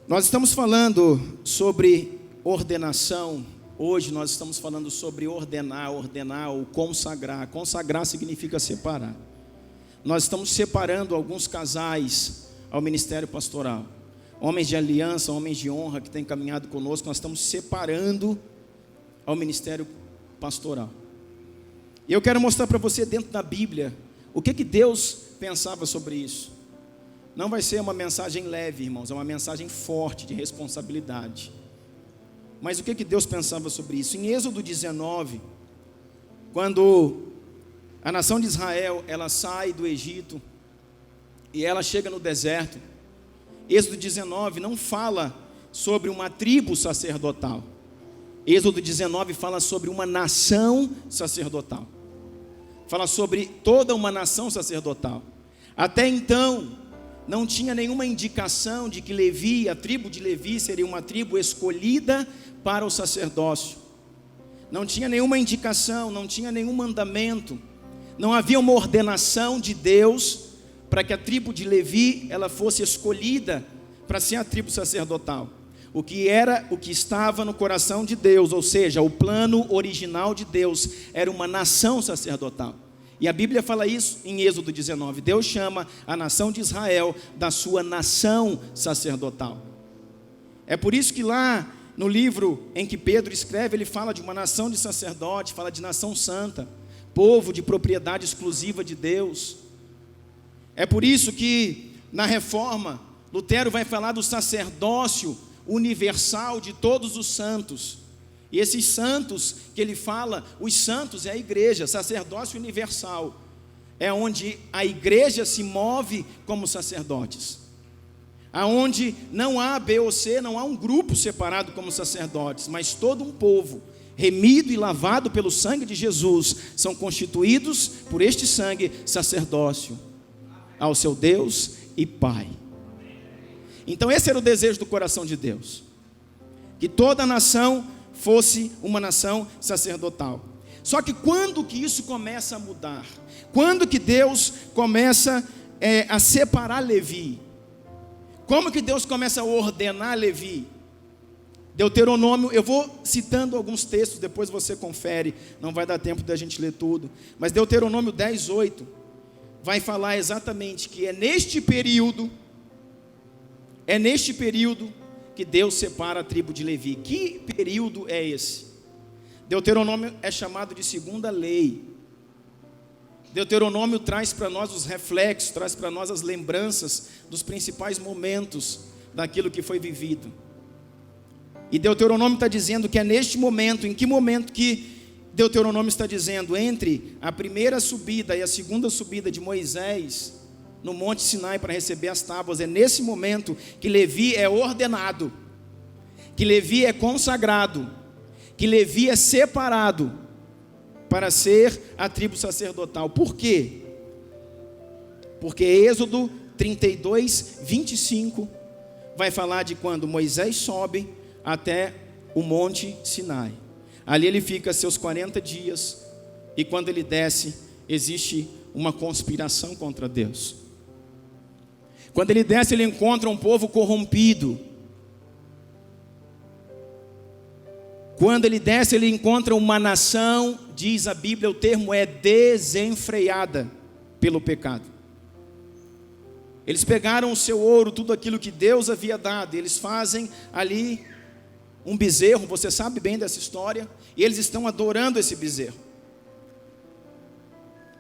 Nós estamos falando sobre ordenação. Hoje nós estamos falando sobre ordenar ou consagrar. Consagrar significa separar. Nós estamos separando alguns casais ao ministério pastoral. Homens de aliança, homens de honra que têm caminhado conosco, nós estamos separando ao ministério pastoral. E eu quero mostrar para você dentro da Bíblia o que Deus pensava sobre isso. Não vai ser uma mensagem leve, irmãos, é uma mensagem forte de responsabilidade. Mas o que Deus pensava sobre isso? Em Êxodo 19, quando a nação de Israel, ela sai do Egito e ela chega no deserto, Êxodo 19 não fala sobre uma tribo sacerdotal. Êxodo 19 fala sobre uma nação sacerdotal. Fala sobre toda uma nação sacerdotal. Até então, não tinha nenhuma indicação de que Levi, a tribo de Levi, seria uma tribo escolhida para o sacerdócio. Não tinha nenhuma indicação, não tinha nenhum mandamento. Não havia uma ordenação de Deus para que a tribo de Levi ela fosse escolhida para ser a tribo sacerdotal. O que estava no coração de Deus, ou seja, o plano original de Deus, era uma nação sacerdotal. E a Bíblia fala isso em Êxodo 19. Deus chama a nação de Israel da sua nação sacerdotal. É por isso que lá no livro em que Pedro escreve, ele fala de uma nação de sacerdote, fala de nação santa, povo de propriedade exclusiva de Deus. É por isso que na Reforma, Lutero vai falar do sacerdócio universal de todos os santos. E esses santos que ele fala, os santos é a igreja, sacerdócio universal. É onde a igreja se move como sacerdotes. Aonde não há B ou C, não há um grupo separado como sacerdotes, mas todo um povo, remido e lavado pelo sangue de Jesus, são constituídos por este sangue sacerdócio ao seu Deus e Pai. Então esse era o desejo do coração de Deus, que toda a nação fosse uma nação sacerdotal. Só que quando que isso começa a mudar? Quando que Deus começa a separar Levi? Como que Deus começa a ordenar Levi? Deuteronômio, eu vou citando alguns textos, depois você confere, não vai dar tempo da gente ler tudo, mas Deuteronômio 10:8 vai falar exatamente que é neste período que Deus separa a tribo de Levi. Que período é esse? Deuteronômio é chamado de segunda lei. Deuteronômio traz para nós os reflexos, traz para nós as lembranças dos principais momentos daquilo que foi vivido. E Deuteronômio está dizendo que é neste momento, em que momento que Deuteronômio está dizendo? Entre a primeira subida e a segunda subida de Moisés no Monte Sinai para receber as tábuas, é nesse momento que Levi é ordenado, que Levi é consagrado, que Levi é separado para ser a tribo sacerdotal. Por quê? Porque Êxodo 32:25 vai falar de quando Moisés sobe até o Monte Sinai. Ali ele fica seus 40 dias, e quando ele desce, existe uma conspiração contra Deus. Quando ele desce, ele encontra um povo corrompido. Quando ele desce, ele encontra uma nação, diz a Bíblia, o termo é desenfreada pelo pecado. Eles pegaram o seu ouro, tudo aquilo que Deus havia dado, e eles fazem ali um bezerro, você sabe bem dessa história, e eles estão adorando esse bezerro.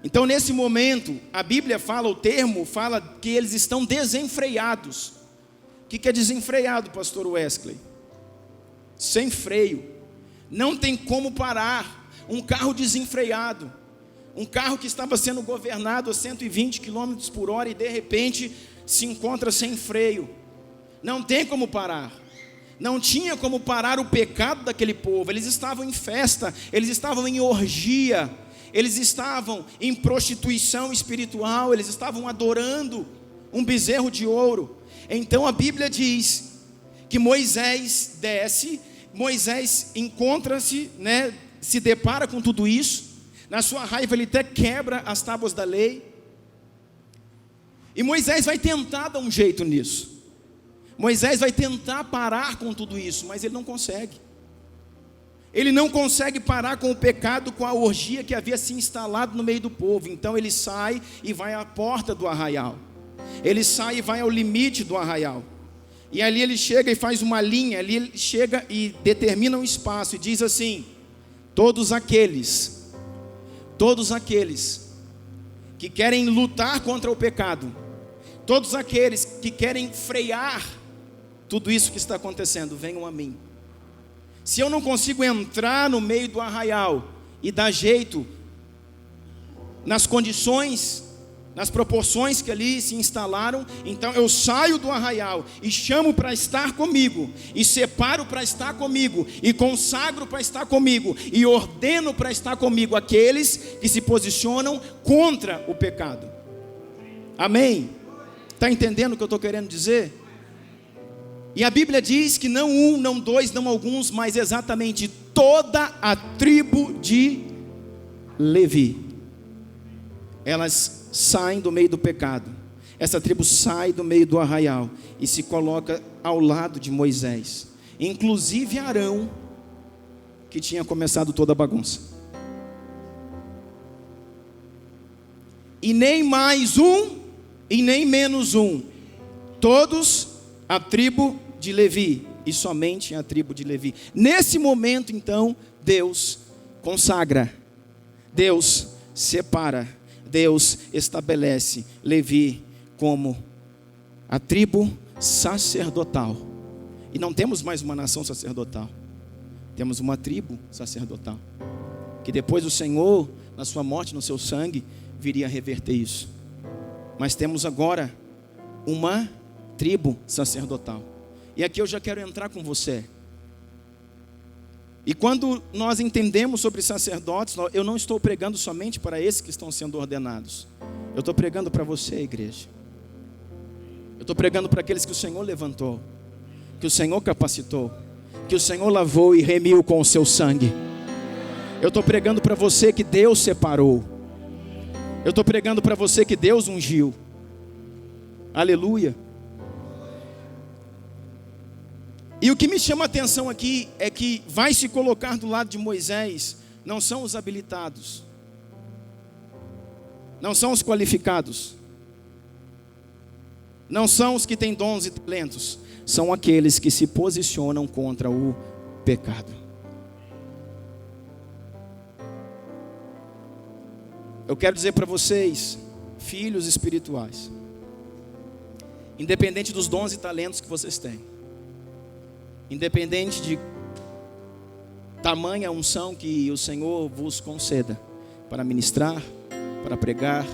Então nesse momento, a Bíblia fala, o termo fala que eles estão desenfreados. O que é desenfreado, pastor Wesley? Sem freio, não tem como parar. Um carro desenfreado, um carro que estava sendo governado a 120 km por hora e de repente se encontra sem freio, não tem como parar. Não tinha como parar o pecado daquele povo. Eles estavam em festa, eles estavam em orgia, eles estavam em prostituição espiritual, eles estavam adorando um bezerro de ouro. Então a Bíblia diz que Moisés desce, Moisés encontra-se, se depara com tudo isso. Na sua raiva ele até quebra as tábuas da lei. E Moisés vai tentar dar um jeito nisso. Moisés vai tentar parar com tudo isso, mas ele não consegue. Ele não consegue parar com o pecado, com a orgia que havia se instalado no meio do povo. Então ele sai e vai à porta do arraial. Ele sai e vai ao limite do arraial. E ali ele chega e faz uma linha, ali ele chega e determina um espaço e diz assim: todos aqueles que querem lutar contra o pecado, todos aqueles que querem frear tudo isso que está acontecendo, venham a mim. Se eu não consigo entrar no meio do arraial e dar jeito nas condições, nas proporções que ali se instalaram, então eu saio do arraial e chamo para estar comigo, e separo para estar comigo, e consagro para estar comigo, e ordeno para estar comigo aqueles que se posicionam contra o pecado. Amém? Está entendendo o que eu estou querendo dizer? E a Bíblia diz que não um, não dois, não alguns, mas exatamente toda a tribo de Levi, elas saem do meio do pecado. Essa tribo sai do meio do arraial e se coloca ao lado de Moisés, inclusive Arão, que tinha começado toda a bagunça. E nem mais um e nem menos um, todos a tribo de Levi, e somente a tribo de Levi. Nesse momento então, Deus consagra, Deus separa, Deus estabelece Levi como a tribo sacerdotal. E não temos mais uma nação sacerdotal, temos uma tribo sacerdotal, que depois o Senhor, na sua morte, no seu sangue, viria a reverter isso. Mas temos agora uma tribo sacerdotal. E aqui eu já quero entrar com você. E quando nós entendemos sobre sacerdotes, eu não estou pregando somente para esses que estão sendo ordenados. Eu estou pregando para você, igreja. Eu estou pregando para aqueles que o Senhor levantou, que o Senhor capacitou, que o Senhor lavou e remiu com o seu sangue. Eu estou pregando para você que Deus separou. Eu estou pregando para você que Deus ungiu. Aleluia. E o que me chama a atenção aqui é que vai se colocar do lado de Moisés não são os habilitados, não são os qualificados, não são os que têm dons e talentos, são aqueles que se posicionam contra o pecado. Eu quero dizer para vocês, filhos espirituais, independente dos dons e talentos que vocês têm, independente de tamanha unção que o Senhor vos conceda para ministrar, para pregar,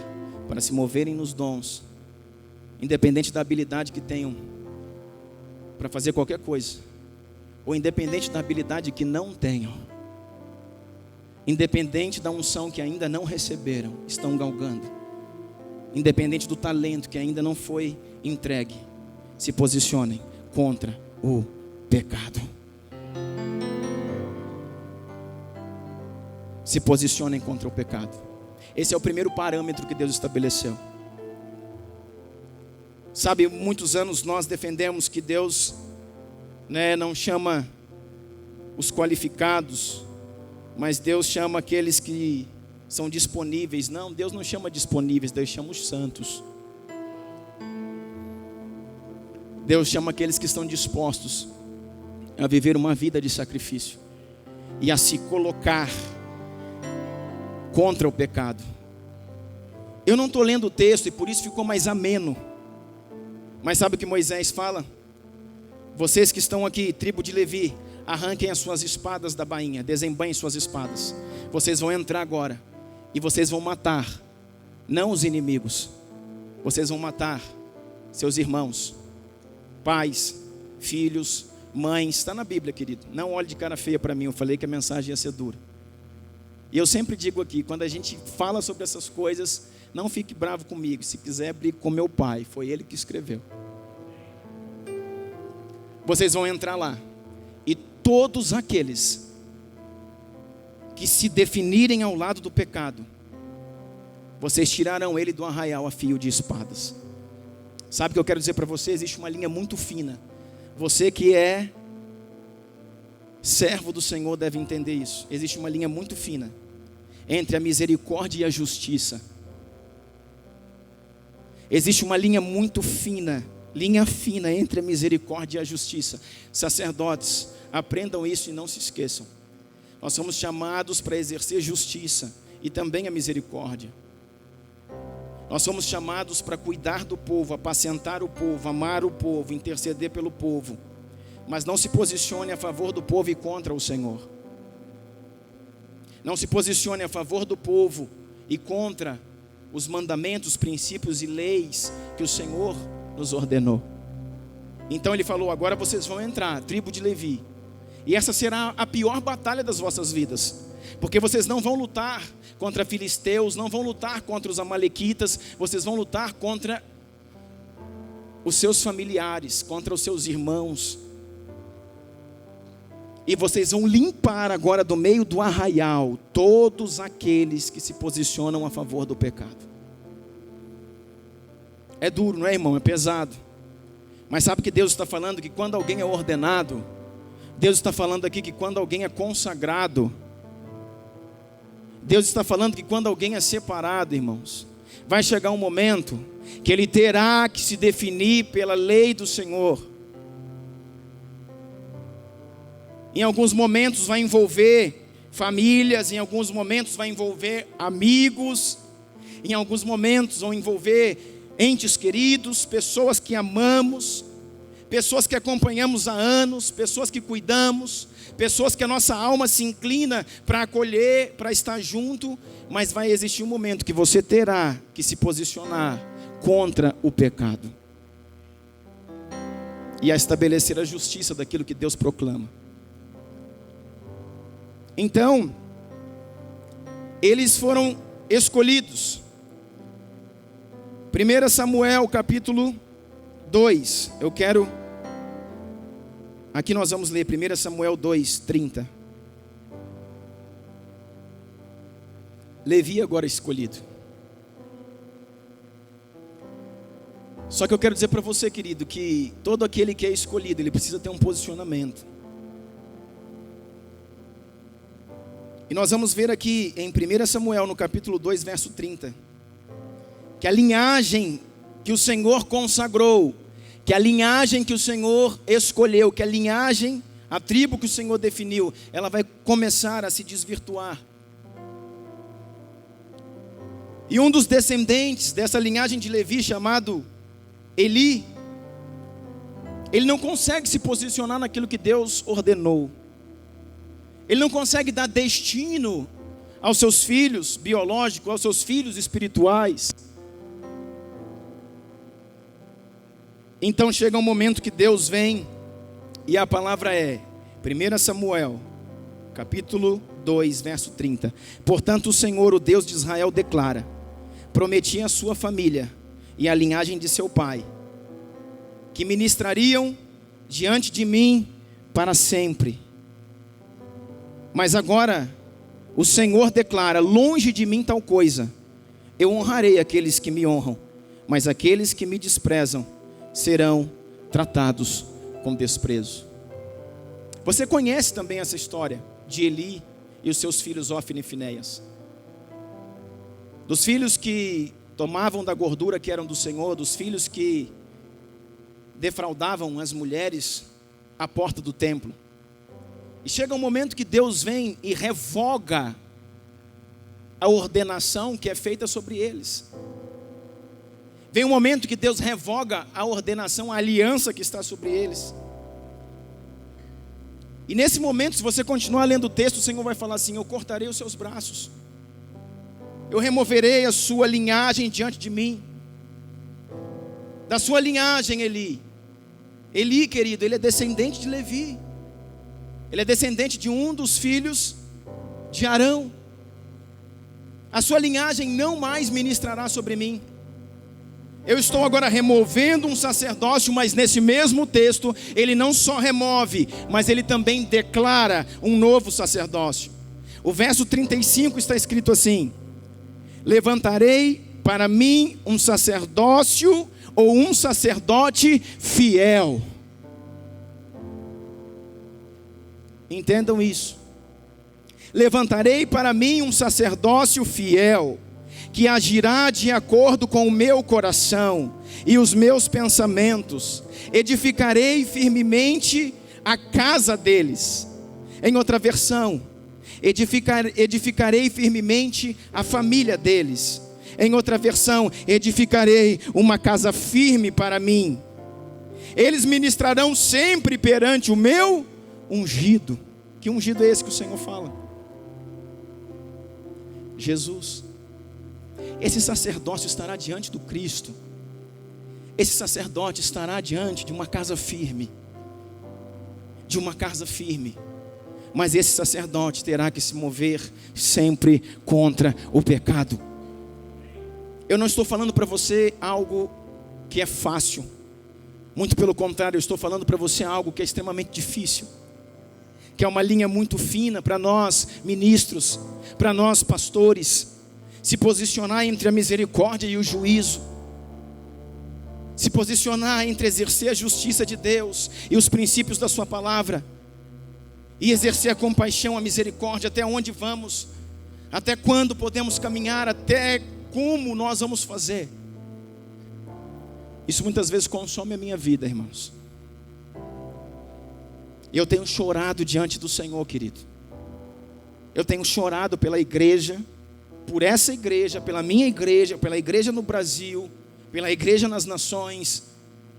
para se moverem nos dons, independente da habilidade que tenham para fazer qualquer coisa, ou independente da habilidade que não tenham, independente da unção que ainda não receberam, estão galgando, independente do talento que ainda não foi entregue, se posicionem contra o pecado. Se posicionem contra o pecado. Esse é o primeiro parâmetro que Deus estabeleceu. Sabe, muitos anos nós defendemos que Deus, não chama os qualificados, mas Deus chama aqueles que são disponíveis. Não, Deus não chama disponíveis, Deus chama os santos. Deus chama aqueles que estão dispostos a viver uma vida de sacrifício e a se colocar contra o pecado. Eu não estou lendo o texto e por isso ficou mais ameno, mas sabe o que Moisés fala? Vocês que estão aqui, tribo de Levi, arranquem as suas espadas da bainha, desembanhem suas espadas. Vocês vão entrar agora e vocês vão matar, não os inimigos, vocês vão matar seus irmãos, pais, filhos, mães. Está na Bíblia, querido. Não olhe de cara feia para mim, eu falei que a mensagem ia ser dura. E eu sempre digo aqui, quando a gente fala sobre essas coisas, não fique bravo comigo. Se quiser, brigue com meu pai, foi ele que escreveu. Vocês vão entrar lá, e todos aqueles que se definirem ao lado do pecado, vocês tirarão ele do arraial a fio de espadas. Sabe o que eu quero dizer para você? Existe uma linha muito fina Você que é servo do Senhor deve entender isso. Existe uma linha muito fina entre a misericórdia e a justiça. Existe uma linha muito fina, linha fina entre a misericórdia e a justiça. Sacerdotes, aprendam isso e não se esqueçam. Nós somos chamados para exercer justiça e também a misericórdia. Nós somos chamados para cuidar do povo, apacentar o povo, amar o povo, interceder pelo povo. Mas não se posicione a favor do povo e contra o Senhor. Não se posicione a favor do povo e contra os mandamentos, princípios e leis que o Senhor nos ordenou. Então ele falou: agora vocês vão entrar, tribo de Levi. E essa será a pior batalha das vossas vidas. Porque vocês não vão lutar contra filisteus, não vão lutar contra os amalequitas, vocês vão lutar contra os seus familiares, contra os seus irmãos. E vocês vão limpar agora do meio do arraial todos aqueles que se posicionam a favor do pecado. É duro, não é, irmão? É pesado. Mas sabe que Deus está falando? Que quando alguém é ordenado, Deus está falando aqui que quando alguém é consagrado, Deus está falando que quando alguém é separado, irmãos, vai chegar um momento que ele terá que se definir pela lei do Senhor. Em alguns momentos vai envolver famílias, em alguns momentos vai envolver amigos, em alguns momentos vão envolver entes queridos, pessoas que amamos, pessoas que acompanhamos há anos, pessoas que cuidamos, pessoas que a nossa alma se inclina para acolher, para estar junto, mas vai existir um momento que você terá que se posicionar contra o pecado e a estabelecer a justiça daquilo que Deus proclama. Então, eles foram escolhidos. 1 Samuel capítulo 2, aqui nós vamos ler 1 Samuel 2, 30. Levi agora escolhido. Só que eu quero dizer para você, querido, que todo aquele que é escolhido, ele precisa ter um posicionamento. E nós vamos ver aqui em 1 Samuel, no capítulo 2, verso 30, que a linhagem que o Senhor consagrou, que a linhagem que o Senhor escolheu, que a linhagem, a tribo que o Senhor definiu, ela vai começar a se desvirtuar. E um dos descendentes dessa linhagem de Levi, chamado Eli, ele não consegue se posicionar naquilo que Deus ordenou. Ele não consegue dar destino aos seus filhos biológicos, aos seus filhos espirituais. Então chega um momento que Deus vem, e a palavra é 1 Samuel, capítulo 2, verso 30. Portanto o Senhor, o Deus de Israel, declara: prometi à sua família e à linhagem de seu pai, que ministrariam diante de mim para sempre. Mas agora o Senhor declara: longe de mim tal coisa. Eu honrarei aqueles que me honram, mas aqueles que me desprezam serão tratados com desprezo. Você conhece também essa história de Eli e os seus filhos Ofni e Finéias. Dos filhos que tomavam da gordura que eram do Senhor, dos filhos que defraudavam as mulheres à porta do templo. E chega um momento que Deus vem e revoga a ordenação que é feita sobre eles. Vem um momento que Deus revoga a ordenação, a aliança que está sobre eles. E nesse momento, se você continuar lendo o texto, o Senhor vai falar assim: eu cortarei os seus braços, eu removerei a sua linhagem diante de mim. Da sua linhagem, Eli. Eli, querido, ele é descendente de Levi. Ele é descendente de um dos filhos de Arão. A sua linhagem não mais ministrará sobre mim. Eu estou agora removendo um sacerdócio, mas nesse mesmo texto, ele não só remove, mas ele também declara um novo sacerdócio. O verso 35 está escrito assim: levantarei para mim um sacerdócio ou um sacerdote fiel. Entendam isso. Levantarei para mim um sacerdócio fiel, que agirá de acordo com o meu coração e os meus pensamentos. Edificarei firmemente a casa deles. Em outra versão, edificarei firmemente a família deles. Em outra versão, edificarei uma casa firme para mim. Eles ministrarão sempre perante o meu ungido. Que ungido é esse que o Senhor fala? Jesus. Esse sacerdócio estará diante do Cristo. Esse sacerdote estará diante de uma casa firme. De uma casa firme. Mas esse sacerdote terá que se mover sempre contra o pecado. Eu não estou falando para você algo que é fácil. Muito pelo contrário, eu estou falando para você algo que é extremamente difícil. Que é uma linha muito fina para nós ministros, para nós pastores, se posicionar entre a misericórdia e o juízo, se posicionar entre exercer a justiça de Deus e os princípios da sua palavra, e exercer a compaixão, a misericórdia. Até onde vamos? Até quando podemos caminhar? Até como nós vamos fazer? Isso muitas vezes consome a minha vida, irmãos. Eu tenho chorado diante do Senhor, querido. Eu tenho chorado pela igreja, por essa igreja, pela minha igreja, pela igreja no Brasil, pela igreja nas nações.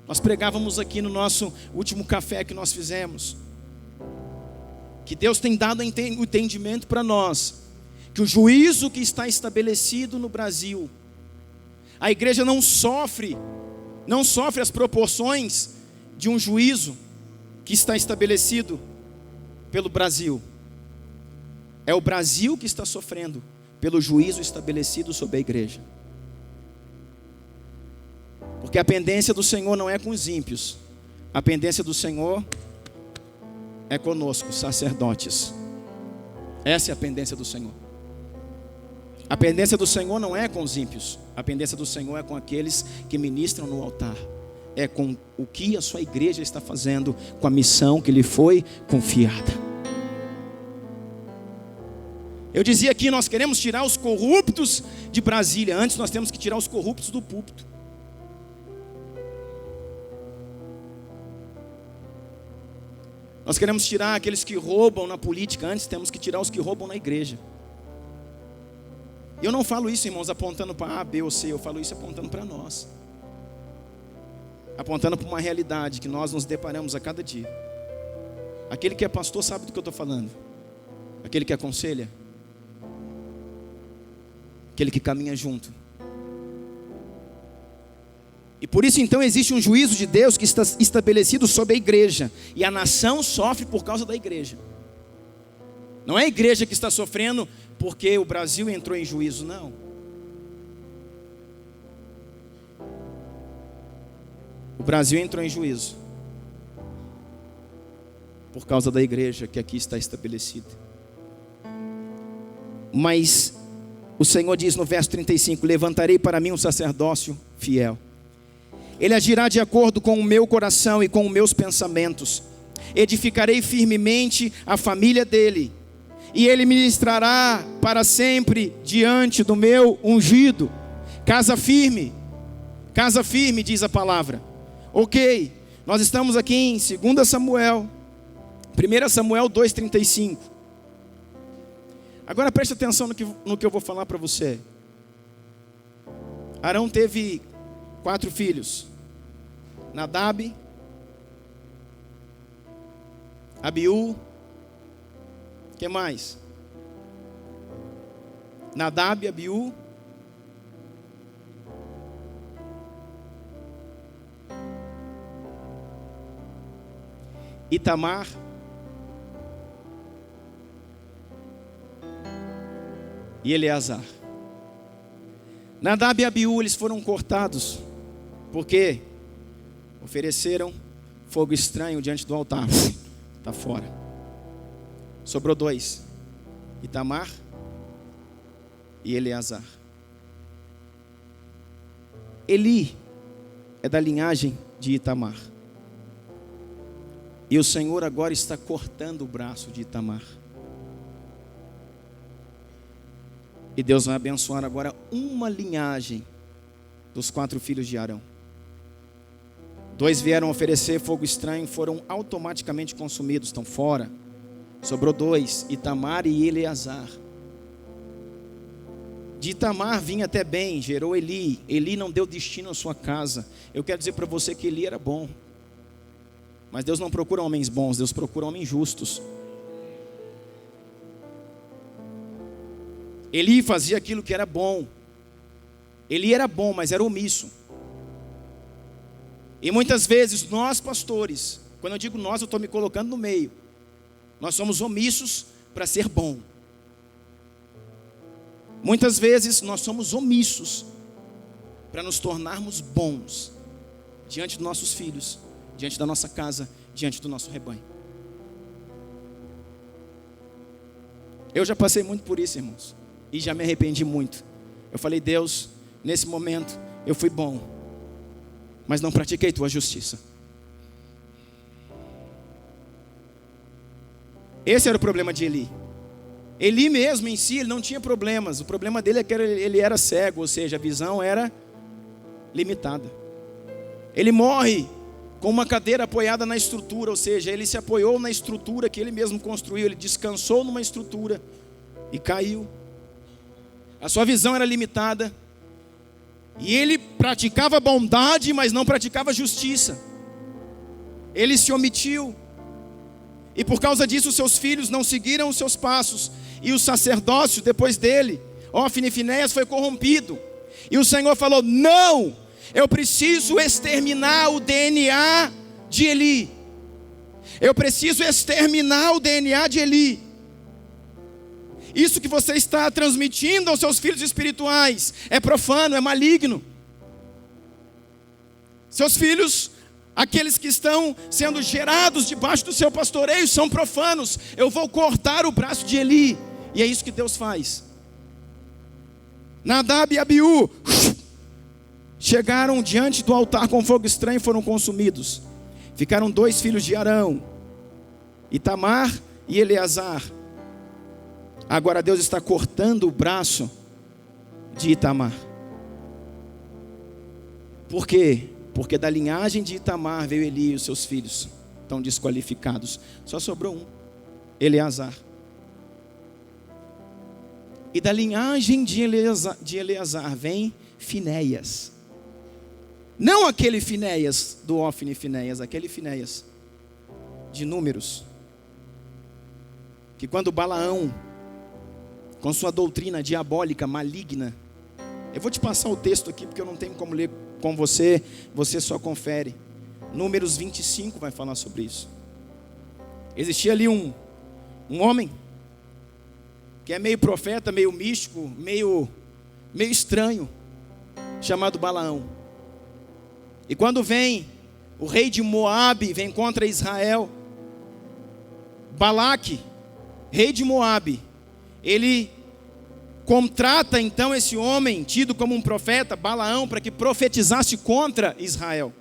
Nós pregávamos aqui no nosso último café que nós fizemos, que Deus tem dado o entendimento para nós, que o juízo que está estabelecido no Brasil, a igreja não sofre as proporções de um juízo que está estabelecido pelo Brasil. É o Brasil que está sofrendo pelo juízo estabelecido sobre a igreja. Porque a pendência do Senhor não é com os ímpios. A pendência do Senhor é conosco, sacerdotes. Essa é a pendência do Senhor. A pendência do Senhor não é com os ímpios. A pendência do Senhor é com aqueles que ministram no altar. É com o que a sua igreja está fazendo, com a missão que lhe foi confiada. Eu dizia aqui, nós queremos tirar os corruptos de Brasília. Antes nós temos que tirar os corruptos do púlpito. Nós queremos tirar aqueles que roubam na política. Antes temos que tirar os que roubam na igreja. Eu não falo isso, irmãos, apontando para A, B ou C. Eu falo isso apontando para nós. Apontando para uma realidade que nós nos deparamos a cada dia. Aquele que é pastor sabe do que eu estou falando. Aquele que aconselha. Aquele que caminha junto. E por isso então existe um juízo de Deus que está estabelecido sobre a igreja. E a nação sofre por causa da igreja. Não é a igreja que está sofrendo porque o Brasil entrou em juízo, não. O Brasil entrou em juízo por causa da igreja que aqui está estabelecida. Mas o Senhor diz no verso 35: levantarei para mim um sacerdócio fiel. Ele agirá de acordo com o meu coração e com os meus pensamentos. Edificarei firmemente a família dele, e ele ministrará para sempre diante do meu ungido. Casa firme, diz a palavra. Ok, nós estamos aqui em 2 Samuel, 1 Samuel 2,35. Agora preste atenção no que eu vou falar para você. Arão teve 4 filhos: Nadab, Abiú, que mais? Nadab, Abiú, Itamar e Eleazar. Nadab e Abiú, eles foram cortados porque ofereceram fogo estranho diante do altar. Está fora. Sobrou 2: Itamar e Eleazar. Eli é da linhagem de Itamar. E o Senhor agora está cortando o braço de Itamar. E Deus vai abençoar agora uma linhagem dos 4 filhos de Arão. 2 vieram oferecer fogo estranho, foram automaticamente consumidos, estão fora. Sobrou 2, Itamar e Eleazar. De Itamar vinha até bem, gerou Eli. Eli não deu destino à sua casa. Eu quero dizer para você que Eli era bom. Mas Deus não procura homens bons, Deus procura homens justos. Eli fazia aquilo que era bom. Eli era bom, mas era omisso. E muitas vezes nós pastores, quando eu digo nós, eu estou me colocando no meio. Nós somos omissos para ser bom. Muitas vezes nós somos omissos para nos tornarmos bons diante dos nossos filhos, diante da nossa casa, diante do nosso rebanho. Eu já passei muito por isso, irmãos, e já me arrependi muito. Eu falei: Deus, nesse momento eu fui bom, mas não pratiquei tua justiça. Esse era o problema de Eli. Eli mesmo em si, ele não tinha problemas. O problema dele é que ele era cego, ou seja, a visão era limitada. Ele morre com uma cadeira apoiada na estrutura, ou seja, ele se apoiou na estrutura que ele mesmo construiu. Ele descansou numa estrutura e caiu. A sua visão era limitada. E ele praticava bondade, mas não praticava justiça. Ele se omitiu. E por causa disso os seus filhos não seguiram os seus passos. E o sacerdócio depois dele, Ofni e Finéias, foi corrompido. E o Senhor falou: não, eu preciso exterminar o DNA de Eli. Eu preciso exterminar o DNA de Eli. Isso que você está transmitindo aos seus filhos espirituais é profano, é maligno. Seus filhos, aqueles que estão sendo gerados debaixo do seu pastoreio, são profanos. Eu vou cortar o braço de Eli. E é isso que Deus faz. Nadab e Abiú chegaram diante do altar com fogo estranho e foram consumidos. Ficaram 2 filhos de Arão, Itamar e Eleazar. Agora Deus está cortando o braço de Itamar. Por quê? Porque da linhagem de Itamar veio Eli e os seus filhos. Estão desqualificados. Só sobrou um, Eleazar. E da linhagem de Eleazar vem Finéias. Não aquele Finéias do Ofni e Finéias, aquele Finéias de Números. Que quando Balaão, com sua doutrina diabólica, maligna, eu vou te passar o texto aqui porque eu não tenho como ler com você, você só confere. Números 25 vai falar sobre isso. Existia ali um homem que é meio profeta, meio místico, meio estranho, chamado Balaão. E quando vem o rei de Moabe, vem contra Israel, Balaque, rei de Moabe, ele contrata então esse homem, tido como um profeta, Balaão, para que profetizasse contra Israel.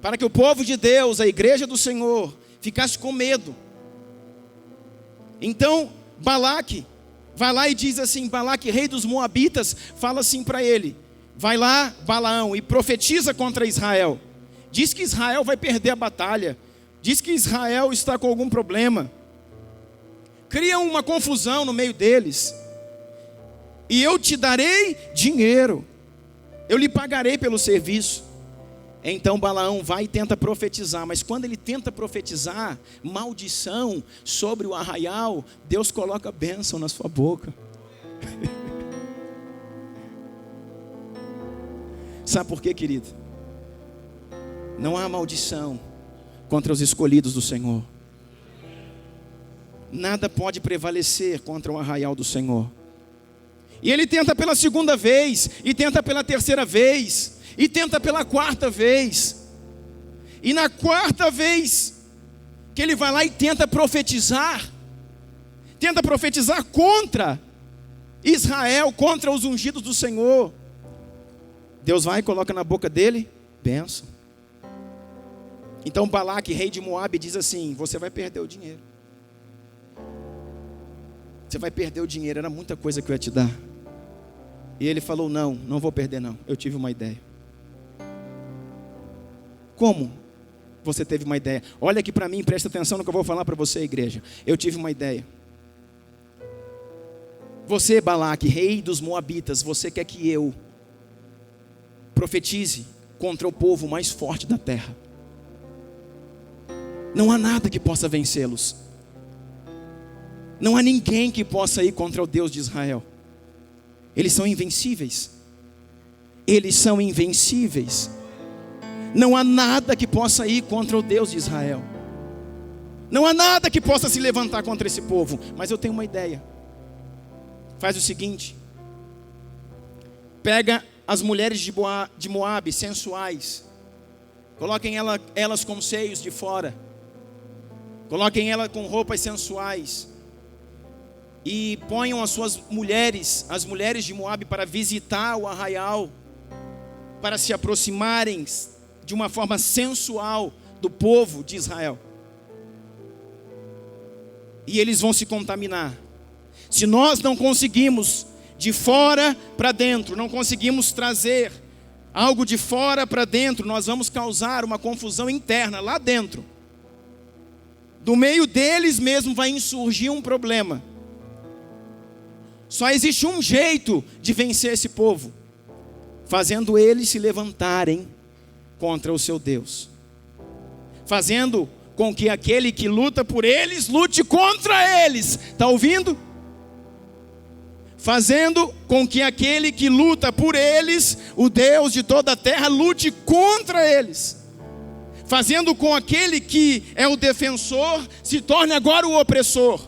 Para que o povo de Deus, a igreja do Senhor, ficasse com medo. Então, Balaque vai lá e diz assim, Balaque, rei dos Moabitas, fala assim para ele: vai lá, Balaão, e profetiza contra Israel. Diz que Israel vai perder a batalha. Diz que Israel está com algum problema. Cria uma confusão no meio deles. E eu te darei dinheiro. Eu lhe pagarei pelo serviço. Então Balaão vai e tenta profetizar. Mas quando ele tenta profetizar maldição sobre o arraial, Deus coloca bênção na sua boca. Sabe por quê, querido? Não há maldição contra os escolhidos do Senhor. Nada pode prevalecer contra o arraial do Senhor. E ele tenta pela segunda vez, e tenta pela terceira vez, e tenta pela quarta vez. E na quarta vez que ele vai lá e tenta profetizar contra Israel, contra os ungidos do Senhor, Deus vai e coloca na boca dele bênção. Então Balaque, rei de Moabe, diz assim: você vai perder o dinheiro. Você vai perder o dinheiro, era muita coisa que eu ia te dar. E ele falou: não vou perder não, eu tive uma ideia. Como você teve uma ideia? Olha aqui para mim, presta atenção no que eu vou falar para você, igreja. Eu tive uma ideia. Você, Balaque, rei dos Moabitas, você quer que eu profetize contra o povo mais forte da terra. Não há nada que possa vencê-los. Não há ninguém que possa ir contra o Deus de Israel. Eles são invencíveis. Eles são invencíveis. Não há nada que possa ir contra o Deus de Israel. Não há nada que possa se levantar contra esse povo. Mas eu tenho uma ideia. Faz o seguinte: pega as mulheres de Moabe, sensuais, coloquem elas com seios de fora, coloquem elas com roupas sensuais, e ponham as suas mulheres, as mulheres de Moabe, para visitar o arraial, para se aproximarem de uma forma sensual do povo de Israel. E eles vão se contaminar. Se nós não conseguimos de fora para dentro, não conseguimos trazer algo de fora para dentro, nós vamos causar uma confusão interna lá dentro. Do meio deles mesmo vai insurgir um problema. Só existe um jeito de vencer esse povo: fazendo eles se levantarem contra o seu Deus, fazendo com que aquele que luta por eles lute contra eles. Está ouvindo? Fazendo com que aquele que luta por eles, o Deus de toda a terra, lute contra eles. Fazendo com aquele que é o defensor, se torne agora o opressor.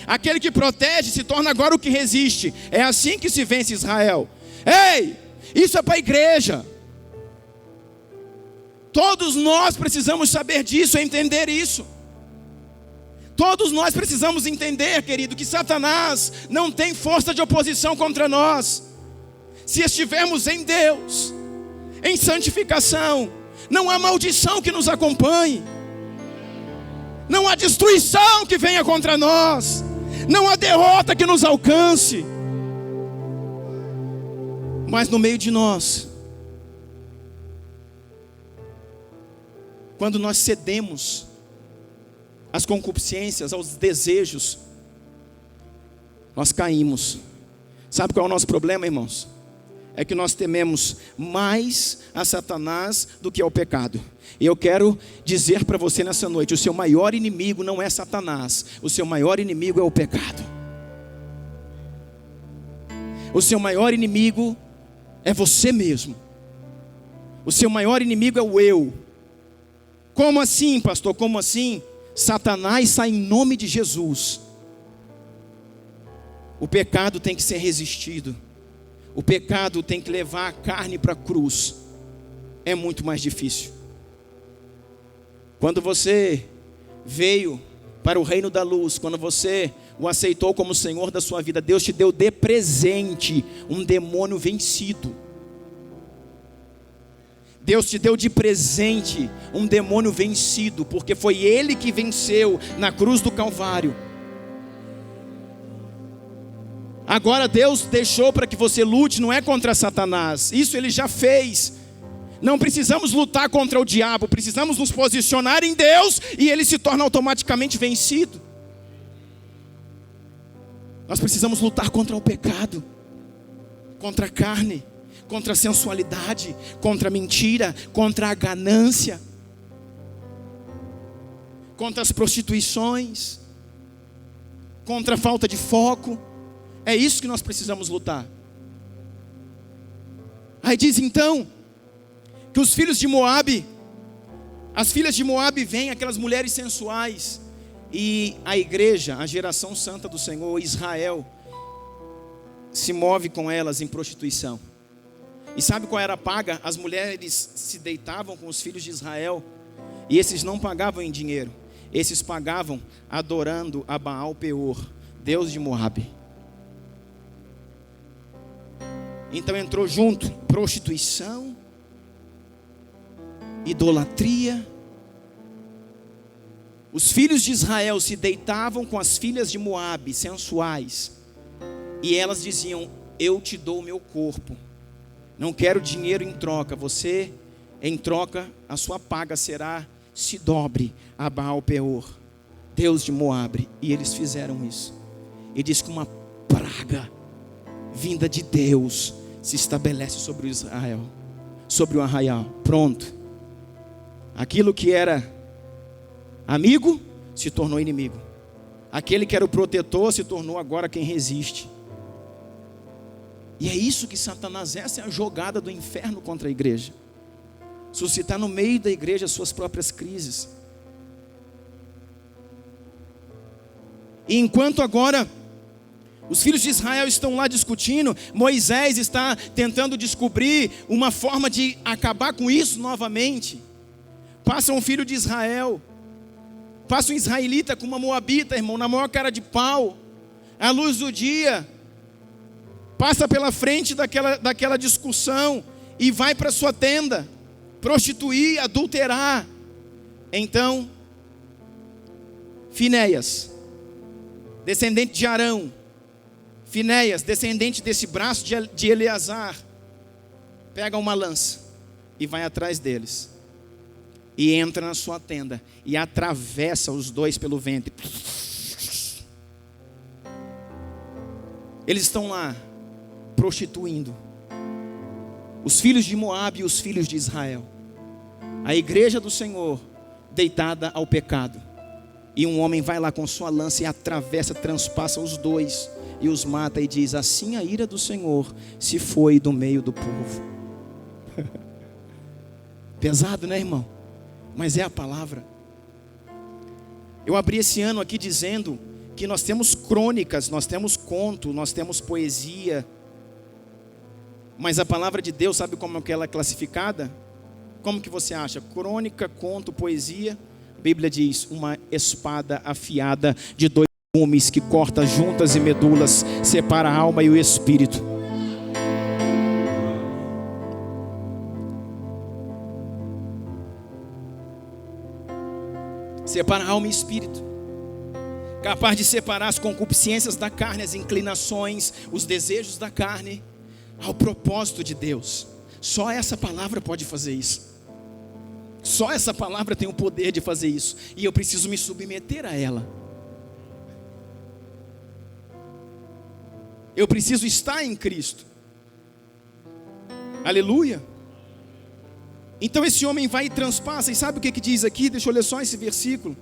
Aquele que protege, se torna agora o que resiste. É assim que se vence Israel. Ei, isso é para a igreja. Todos nós precisamos saber disso, entender isso. Todos nós precisamos entender, querido, que Satanás não tem força de oposição contra nós. Se estivermos em Deus, em santificação, não há maldição que nos acompanhe. Não há destruição que venha contra nós. Não há derrota que nos alcance. Mas no meio de nós, quando nós cedemos às concupiscências, aos desejos, nós caímos. Sabe qual é o nosso problema, irmãos? É que nós tememos mais a Satanás do que ao pecado. E eu quero dizer para você nessa noite: o seu maior inimigo não é Satanás, o seu maior inimigo é o pecado. O seu maior inimigo é você mesmo. O seu maior inimigo é o eu. Como assim, pastor? Como assim? Satanás sai em nome de Jesus. O pecado tem que ser resistido. O pecado tem que levar a carne para a cruz. É muito mais difícil. Quando você veio para o reino da luz, quando você o aceitou como Senhor da sua vida, Deus te deu de presente um demônio vencido. Deus te deu de presente um demônio vencido, porque foi Ele que venceu na cruz do Calvário. Agora Deus deixou para que você lute, não é contra Satanás, isso Ele já fez. Não precisamos lutar contra o diabo, precisamos nos posicionar em Deus e ele se torna automaticamente vencido. Nós precisamos lutar contra o pecado, contra a carne, contra a sensualidade, contra a mentira, contra a ganância, contra as prostituições, contra a falta de foco. É isso que nós precisamos lutar. Aí diz então que os filhos de Moabe, as filhas de Moabe vêm, aquelas mulheres sensuais, e a igreja, a geração santa do Senhor, Israel, se move com elas em prostituição. E sabe qual era a paga? As mulheres se deitavam com os filhos de Israel, e esses não pagavam em dinheiro, esses pagavam adorando a Baal Peor, Deus de Moabe. Então entrou junto prostituição, idolatria, Os filhos de Israel se deitavam com as filhas de Moabe, sensuais, e elas diziam: eu te dou o meu corpo, não quero dinheiro em troca, você, em troca, a sua paga será, se dobre a Baal-peor, Deus de Moabe. E eles fizeram isso. E diz que uma praga vinda de Deus se estabelece sobre Israel, sobre o arraial. Pronto. Aquilo que era amigo se tornou inimigo. Aquele que era o protetor se tornou agora quem resiste. E é isso que Satanás, essa é a jogada do inferno contra a igreja. Suscitar no meio da igreja as suas próprias crises. E enquanto agora os filhos de Israel estão lá discutindo, Moisés está tentando descobrir uma forma de acabar com isso novamente. Passa um filho de Israel, passa um israelita com uma moabita, irmão, na maior cara de pau, à luz do dia, passa pela frente daquela discussão e vai para sua tenda, prostituir, adulterar. Então, Finéias, descendente de Arão, Finéias, descendente desse braço de Eleazar, pega uma lança e vai atrás deles. E entra na sua tenda e atravessa os dois pelo ventre. Eles estão lá prostituindo os filhos de Moabe e os filhos de Israel. A igreja do Senhor deitada ao pecado. E um homem vai lá com sua lança e atravessa, transpassa os dois e os mata e diz: assim a ira do Senhor se foi do meio do povo. Pesado, né, irmão? Mas é a palavra. Eu abri esse ano aqui dizendo que nós temos crônicas, nós temos conto, nós temos poesia. Mas a palavra de Deus, sabe como que ela é classificada? Como que você acha? Crônica, conto, poesia? A Bíblia diz: uma espada afiada de dois gumes que corta juntas e medulas, separa a alma e o espírito. Separa a alma e espírito, capaz de separar as concupiscências da carne, as inclinações, os desejos da carne, ao propósito de Deus. Só essa palavra pode fazer isso. Só essa palavra tem o poder de fazer isso. E eu preciso me submeter a ela. Eu preciso estar em Cristo. Aleluia. Então esse homem vai e transpassa. E sabe o que diz aqui? Deixa eu ler só esse versículo.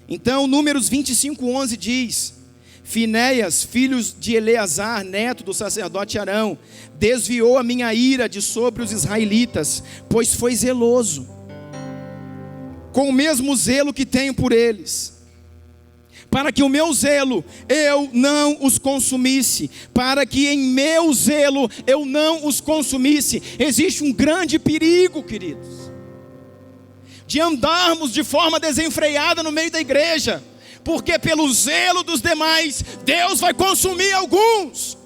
Então Números 25:11 diz: Finéias, filho de Eleazar, neto do sacerdote Arão, desviou a minha ira de sobre os israelitas, pois foi zeloso, com o mesmo zelo que tenho por eles, para que o meu zelo eu não os consumisse, para que em meu zelo eu não os consumisse. Existe um grande perigo, queridos, de andarmos de forma desenfreada no meio da igreja, porque pelo zelo dos demais, Deus vai consumir alguns.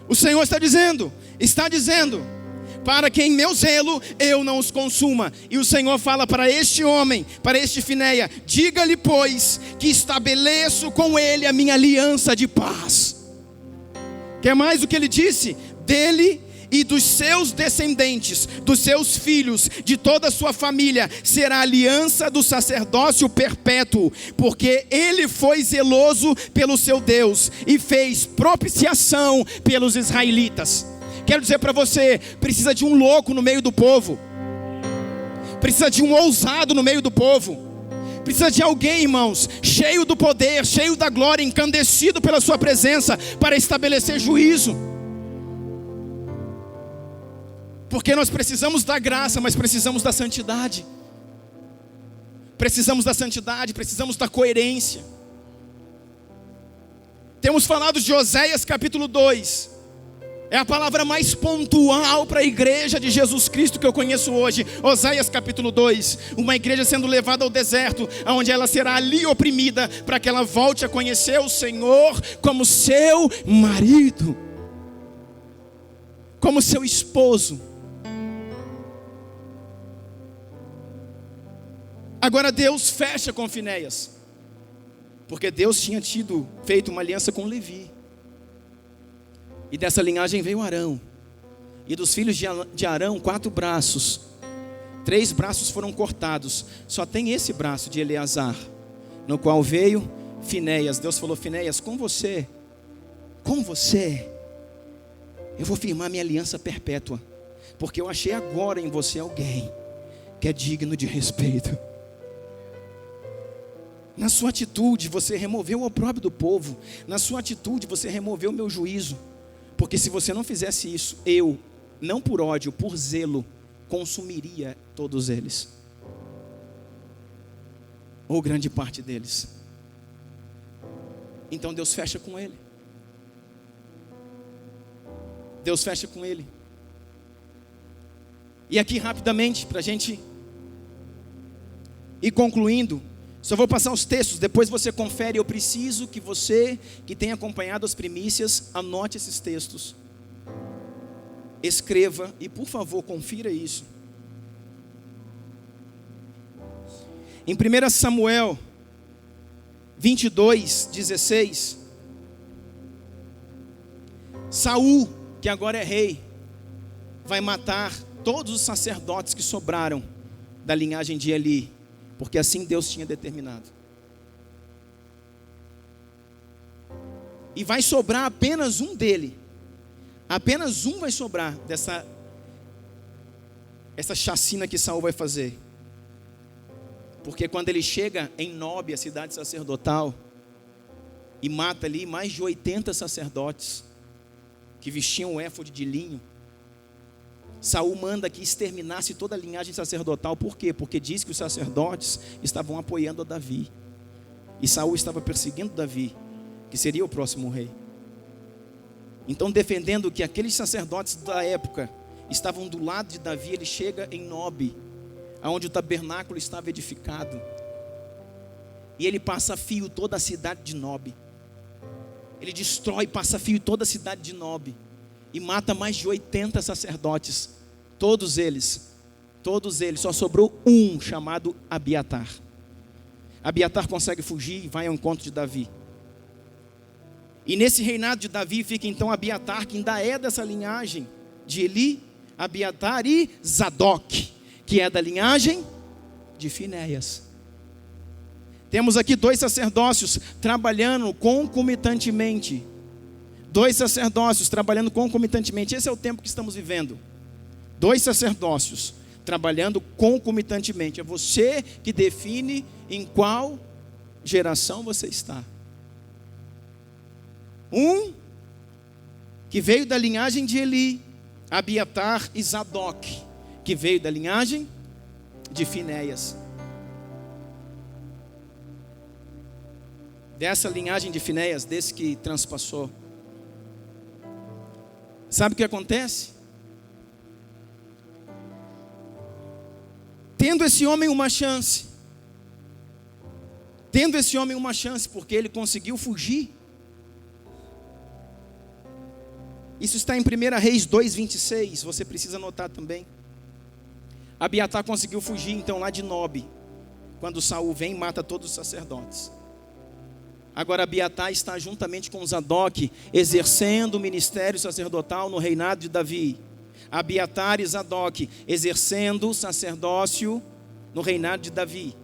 O Senhor está dizendo, para que em meu zelo eu não os consuma. E o Senhor fala para este homem, para este Finéia: diga-lhe, pois, que estabeleço com ele a minha aliança de paz. Quer mais do que ele disse? Dele e dos seus descendentes, dos seus filhos, de toda a sua família, será a aliança do sacerdócio perpétuo, porque ele foi zeloso pelo seu Deus e fez propiciação pelos israelitas. Quero dizer para você, precisa de um louco no meio do povo, precisa de um ousado no meio do povo, precisa de alguém, irmãos, cheio do poder, cheio da glória, encandecido pela sua presença, para estabelecer juízo. Porque nós precisamos da graça, mas precisamos da santidade. Precisamos da santidade, precisamos da coerência. Temos falado de Oséias capítulo 2. É a palavra mais pontual para a igreja de Jesus Cristo que eu conheço hoje. Oséias capítulo 2. Uma igreja sendo levada ao deserto, onde ela será ali oprimida, para que ela volte a conhecer o Senhor como seu marido. como seu esposo. Agora Deus fecha com Finéias, porque Deus tinha feito uma aliança com Levi, e dessa linhagem veio Arão, e dos filhos de Arão 4 braços, 3 braços foram cortados, só tem esse braço de Eleazar, no qual veio Finéias. Deus falou: Finéias, com você, eu vou firmar minha aliança perpétua, porque eu achei agora em você alguém que é digno de respeito. Na sua atitude você removeu o opróbrio do povo, na sua atitude você removeu o meu juízo, porque se você não fizesse isso, eu, não por ódio, por zelo, consumiria todos eles, ou grande parte deles. Então Deus fecha com ele. Deus fecha com ele. E aqui rapidamente, para a gente ir concluindo, só vou passar os textos, depois você confere. Eu preciso que você, que tem acompanhado as primícias, anote esses textos, escreva e por favor confira isso. Em 1 Samuel 22:16, Saul, que agora é rei, vai matar todos os sacerdotes que sobraram da linhagem de Eli, porque assim Deus tinha determinado. E vai sobrar apenas um dele. Apenas um vai sobrar essa chacina que Saul vai fazer. Porque quando ele chega em Nobe, a cidade sacerdotal, e mata ali mais de 80 sacerdotes que vestiam o éfode de linho, Saul manda que exterminasse toda a linhagem sacerdotal. Por quê? Porque diz que os sacerdotes estavam apoiando a Davi, e Saul estava perseguindo Davi, que seria o próximo rei. Então, defendendo que aqueles sacerdotes da época estavam do lado de Davi, ele chega em Nobe, aonde o tabernáculo estava edificado, e ele passa a fio toda a cidade de Nobe. Ele destrói, passa a fio toda a cidade de Nobe, e mata mais de 80 sacerdotes, todos eles, só sobrou um chamado Abiatar. Abiatar consegue fugir e vai ao encontro de Davi. E nesse reinado de Davi fica então Abiatar, que ainda é dessa linhagem de Eli, Abiatar e Zadok, que é da linhagem de Finéias. Temos aqui 2 sacerdócios trabalhando concomitantemente. 2 sacerdócios trabalhando concomitantemente. Esse é o tempo que estamos vivendo. 2 sacerdócios trabalhando concomitantemente. É você que define em qual geração você está. Um que veio da linhagem de Eli, Abiatar, e Zadok, que veio da linhagem de Finéias. Dessa linhagem de Finéias, desse que transpassou. Sabe o que acontece? Tendo esse homem uma chance, porque ele conseguiu fugir. Isso está em 1 Reis 2:26, você precisa anotar também. Abiatar conseguiu fugir então lá de Nobe, quando Saul vem e mata todos os sacerdotes. Agora Abiatar está juntamente com Zadok, exercendo o ministério sacerdotal no reinado de Davi. Abiatar e Zadok exercendo o sacerdócio no reinado de Davi.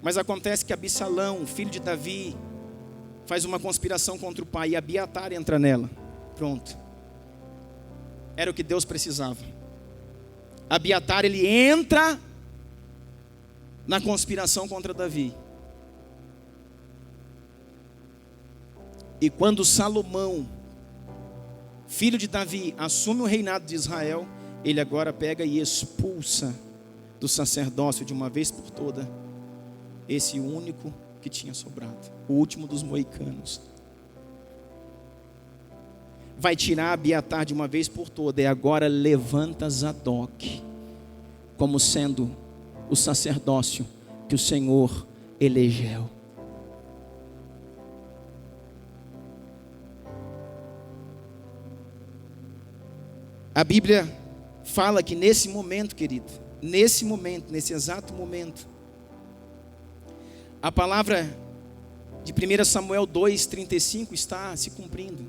Mas acontece que Absalão, filho de Davi, faz uma conspiração contra o pai, e Abiatar entra nela. Pronto. Era o que Deus precisava. Abiatar, ele entra na conspiração contra Davi. E quando Salomão, filho de Davi, assume o reinado de Israel, ele agora pega e expulsa do sacerdócio de uma vez por toda esse único que tinha sobrado, o último dos moicanos. Vai tirar Abiatar de uma vez por toda, e agora levanta Zadok como sendo o sacerdócio que o Senhor elegeu. A Bíblia fala que nesse momento, querido, nesse exato momento, a palavra de 1 Samuel 2,35 está se cumprindo.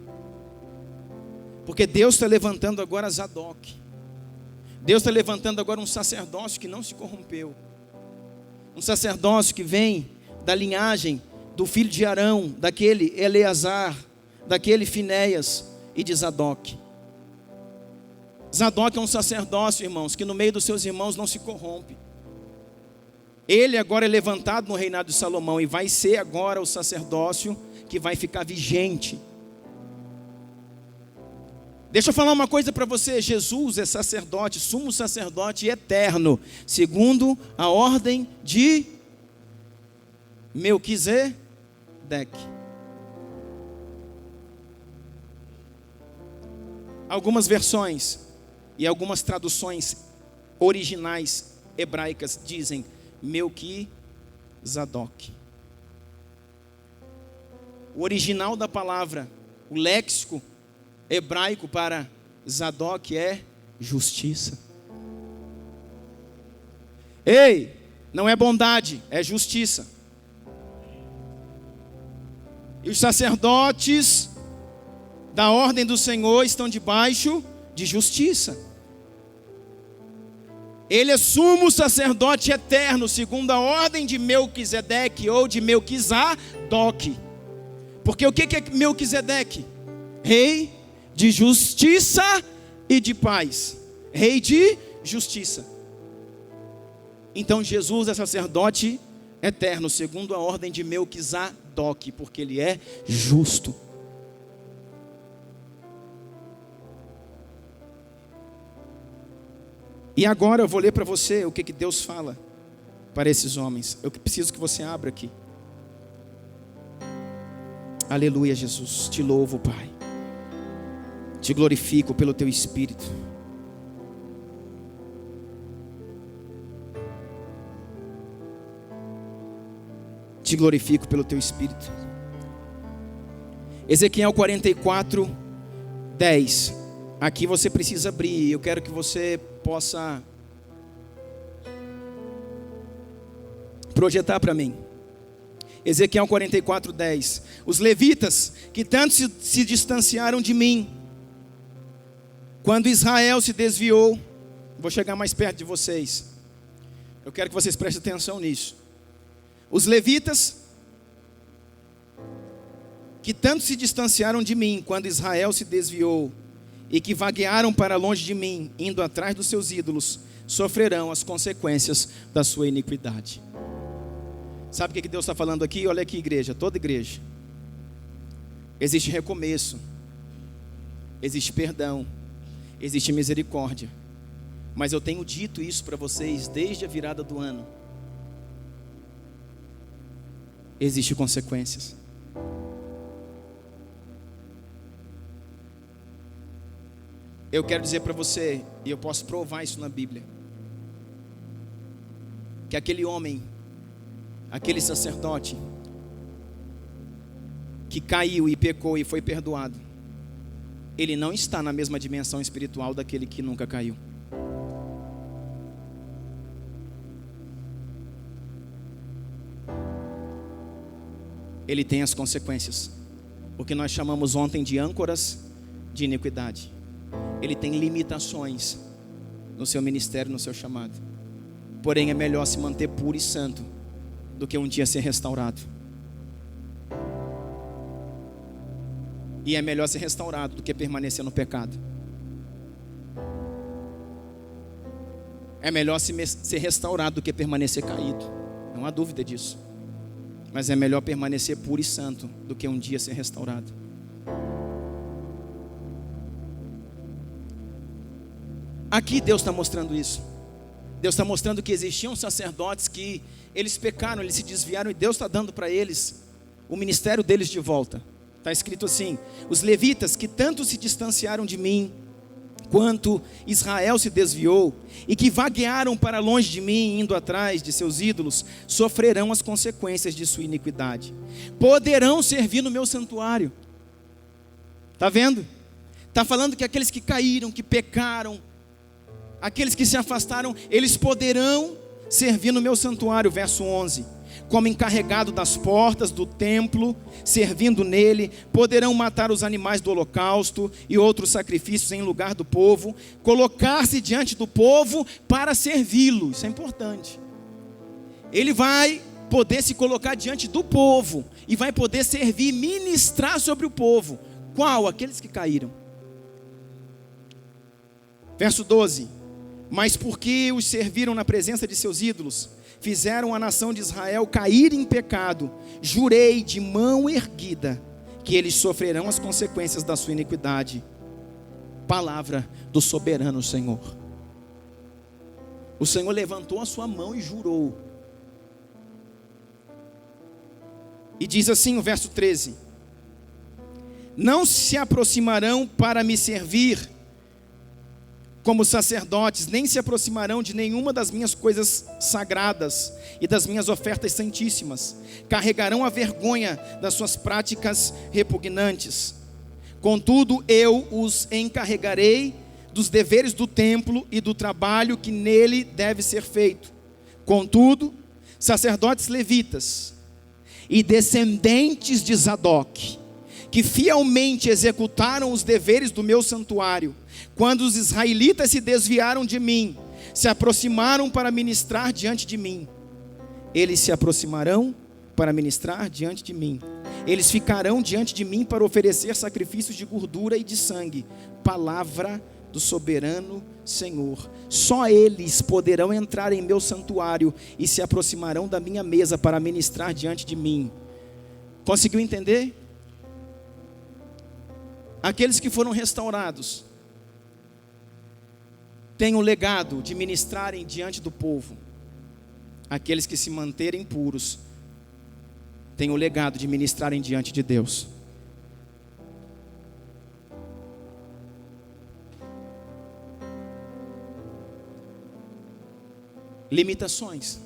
Porque Deus está levantando agora Zadok. Deus está levantando agora um sacerdócio que não se corrompeu. Um sacerdócio que vem da linhagem do filho de Arão, daquele Eleazar, daquele Finéias e de Zadok. Zadok é um sacerdócio, irmãos, que no meio dos seus irmãos não se corrompe. Ele agora é levantado no reinado de Salomão e vai ser agora o sacerdócio que vai ficar vigente. Deixa eu falar uma coisa para você. Jesus é sacerdote, sumo sacerdote eterno, segundo a ordem de Melquisedeque. Algumas versões e algumas traduções originais hebraicas dizem Melquisadok. O original da palavra, o léxico hebraico para Zadok é justiça. Ei, não é bondade, é justiça. E os sacerdotes da ordem do Senhor estão debaixo de justiça. Ele é sumo sacerdote eterno, segundo a ordem de Melquisedeque ou de Melquisadok. Porque o que é Melquisedeque? Rei de justiça e de paz. Rei de justiça. Então Jesus é sacerdote eterno, segundo a ordem de Melquisadok, porque ele é justo. E agora eu vou ler para você o que Deus fala para esses homens. Eu preciso que você abra aqui. Aleluia, Jesus. Te louvo, Pai. Te glorifico pelo Teu Espírito. Te glorifico pelo Teu Espírito. Ezequiel 44, 10. Aqui você precisa abrir. Eu quero que você possa projetar para mim. Ezequiel 44, 10. Os levitas que tanto se distanciaram de mim, quando Israel se desviou. Vou chegar mais perto de vocês. Eu quero que vocês prestem atenção nisso. Os levitas que tanto se distanciaram de mim, quando Israel se desviou, e que vaguearam para longe de mim, indo atrás dos seus ídolos, sofrerão as consequências da sua iniquidade. Sabe o que Deus está falando aqui? Olha aqui, igreja, toda igreja. Existe recomeço, existe perdão, existe misericórdia. Mas eu tenho dito isso para vocês desde a virada do ano. Existem consequências. Eu quero dizer para você, e eu posso provar isso na Bíblia, que aquele homem, aquele sacerdote, que caiu e pecou e foi perdoado, ele não está na mesma dimensão espiritual daquele que nunca caiu. Ele tem as consequências, o que nós chamamos ontem de âncoras de iniquidade. Ele tem limitações no seu ministério, no seu chamado. Porém é melhor se manter puro e santo do que um dia ser restaurado. E é melhor ser restaurado do que permanecer no pecado. É melhor ser restaurado do que permanecer caído. Não há dúvida disso. Mas é melhor permanecer puro e santo do que um dia ser restaurado. Aqui Deus está mostrando isso. Deus está mostrando que existiam sacerdotes que eles pecaram, eles se desviaram, e Deus está dando para eles o ministério deles de volta. Está escrito assim: os levitas que tanto se distanciaram de mim, quanto Israel se desviou, e que vaguearam para longe de mim, indo atrás de seus ídolos, sofrerão as consequências de sua iniquidade. Poderão servir no meu santuário. Está vendo? Está falando que aqueles que caíram, que pecaram, aqueles que se afastaram, eles poderão servir no meu santuário, verso 11. Como encarregado das portas do templo, servindo nele, poderão matar os animais do holocausto e outros sacrifícios em lugar do povo, colocar-se diante do povo para servi-lo. Isso é importante. Ele vai poder se colocar diante do povo e vai poder servir, ministrar sobre o povo. Qual? Aqueles que caíram. Verso 12. Mas porque os serviram na presença de seus ídolos, fizeram a nação de Israel cair em pecado, jurei de mão erguida que eles sofrerão as consequências da sua iniquidade. Palavra do soberano Senhor. O Senhor levantou a sua mão e jurou. E diz assim o verso 13: não se aproximarão para me servir como sacerdotes, nem se aproximarão de nenhuma das minhas coisas sagradas e das minhas ofertas santíssimas. Carregarão a vergonha das suas práticas repugnantes. Contudo, eu os encarregarei dos deveres do templo e do trabalho que nele deve ser feito. Contudo, sacerdotes levitas e descendentes de Zadok, que fielmente executaram os deveres do meu santuário, quando os israelitas se desviaram de mim, se aproximaram para ministrar diante de mim. Eles se aproximarão para ministrar diante de mim. Eles ficarão diante de mim para oferecer sacrifícios de gordura e de sangue. Palavra do soberano Senhor. Só eles poderão entrar em meu santuário e se aproximarão da minha mesa para ministrar diante de mim. Conseguiu entender? Aqueles que foram restaurados têm o legado de ministrarem diante do povo. Aqueles que se manterem puros têm o legado de ministrarem diante de Deus. Limitações.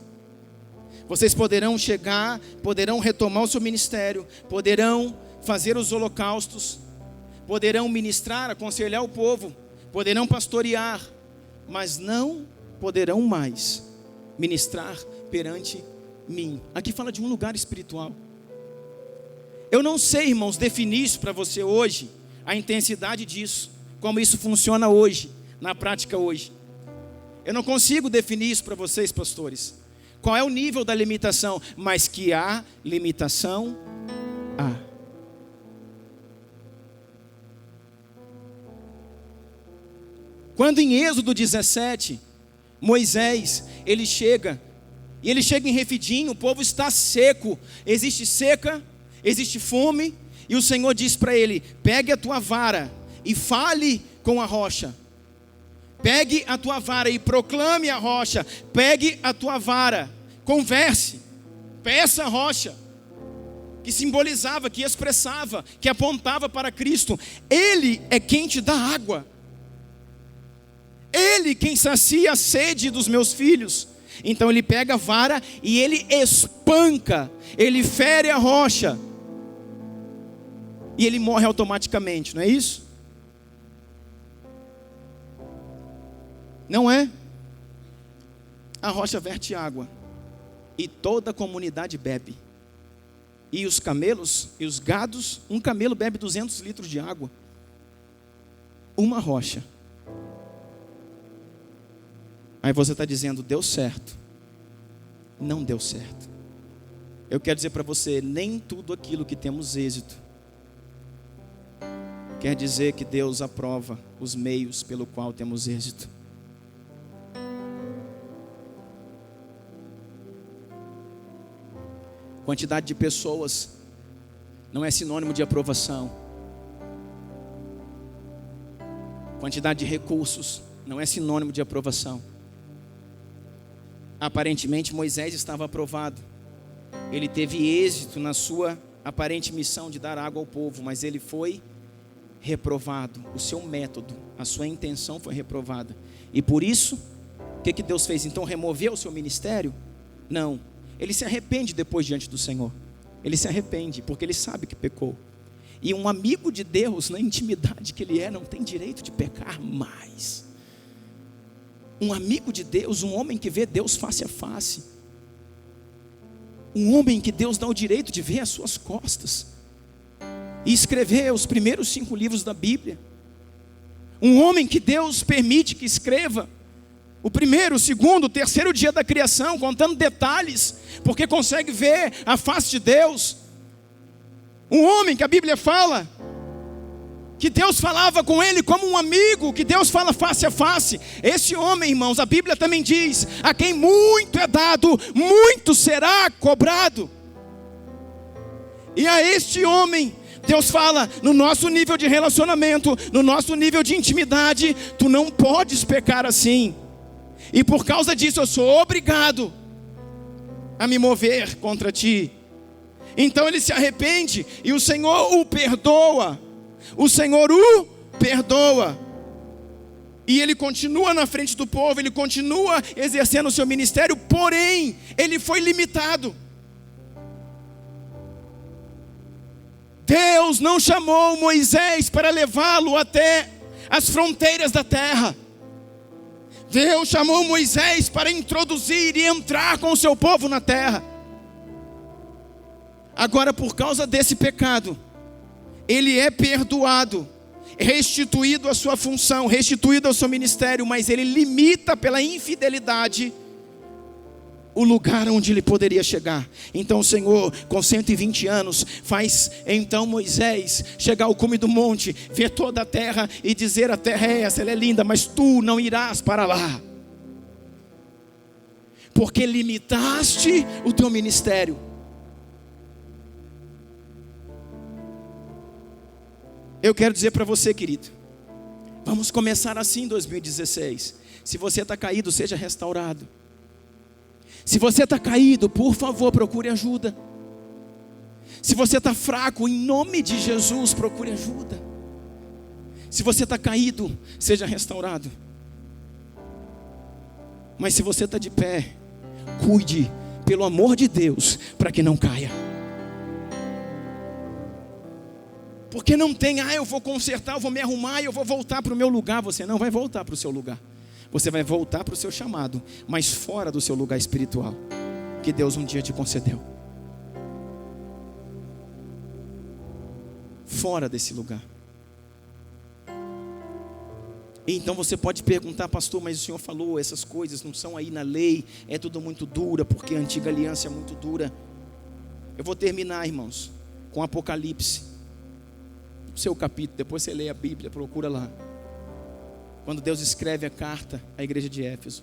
Vocês poderão chegar, poderão retomar o seu ministério, poderão fazer os holocaustos, poderão ministrar, aconselhar o povo, poderão pastorear, mas não poderão mais ministrar perante mim. Aqui fala de um lugar espiritual. Eu não sei, irmãos, definir isso para você hoje, a intensidade disso, como isso funciona hoje, na prática hoje. Eu não consigo definir isso para vocês, pastores. Qual é o nível da limitação? Mas que há limitação, há. Quando em Êxodo 17, Moisés, ele chega em Refidim, o povo está seco, existe seca, existe fome, e o Senhor diz para ele: pegue a tua vara e fale com a rocha. Pegue a tua vara e proclame a rocha. Pegue a tua vara, converse, peça a rocha, que simbolizava, que expressava, que apontava para Cristo. Ele é quem te dá água. Ele quem sacia a sede dos meus filhos. Então ele pega a vara e ele espanca, ele fere a rocha, e ele morre automaticamente, não é isso? Não é? A rocha verte água e toda a comunidade bebe. E os camelos e os gados, um camelo bebe 200 litros de água. Uma rocha. Aí você está dizendo: deu certo. Não deu certo. Eu quero dizer para você: nem tudo aquilo que temos êxito quer dizer que Deus aprova os meios pelo qual temos êxito. Quantidade de pessoas não é sinônimo de aprovação. Quantidade de recursos não é sinônimo de aprovação. Aparentemente Moisés estava aprovado. Ele teve êxito na sua aparente missão de dar água ao povo, mas ele foi reprovado. O seu método, a sua intenção foi reprovada. E por isso, o que Deus fez? Então removeu o seu ministério? Não. Ele se arrepende depois diante do Senhor. Ele se arrepende porque ele sabe que pecou. E um amigo de Deus, na intimidade que ele é, não tem direito de pecar mais. Um amigo de Deus, um homem que vê Deus face a face. Um homem que Deus dá o direito de ver as suas costas. E escrever os primeiros 5 livros da Bíblia. Um homem que Deus permite que escreva o primeiro, o segundo, o terceiro dia da criação, contando detalhes, porque consegue ver a face de Deus. Um homem que a Bíblia fala que Deus falava com ele como um amigo, que Deus fala face a face. Esse homem, irmãos, a Bíblia também diz: a quem muito é dado, muito será cobrado. E a este homem, Deus fala: no nosso nível de relacionamento, no nosso nível de intimidade, tu não podes pecar assim. E por causa disso eu sou obrigado a me mover contra ti. Então ele se arrepende e o Senhor o perdoa. O Senhor o perdoa. E ele continua na frente do povo, ele continua exercendo o seu ministério, porém, ele foi limitado. Deus não chamou Moisés para levá-lo até as fronteiras da terra. Deus chamou Moisés para introduzir e entrar com o seu povo na terra. Agora, por causa desse pecado, ele é perdoado, restituído à sua função, restituído ao seu ministério, mas ele limita pela infidelidade o lugar onde ele poderia chegar. Então o Senhor, com 120 anos, faz então Moisés chegar ao cume do monte, ver toda a terra e dizer: a terra é essa, ela é linda, mas tu não irás para lá, porque limitaste o teu ministério. Eu quero dizer para você, querido, vamos começar assim em 2016. Se você está caído, seja restaurado. Se você está caído, por favor, procure ajuda. Se você está fraco, em nome de Jesus, procure ajuda. Se você está caído, seja restaurado. Mas se você está de pé, cuide, pelo amor de Deus, para que não caia. Porque não tem: eu vou consertar, eu vou me arrumar e eu vou voltar para o meu lugar. Você não vai voltar para o seu lugar. Você vai voltar para o seu chamado, mas fora do seu lugar espiritual, que Deus um dia te concedeu. Fora desse lugar. Então você pode perguntar: pastor, mas o senhor falou essas coisas não são aí na lei, é tudo muito dura, porque a antiga aliança é muito dura. Eu vou terminar, irmãos, com Apocalipse, seu capítulo, depois você lê a Bíblia, procura lá. Quando Deus escreve a carta à igreja de Éfeso,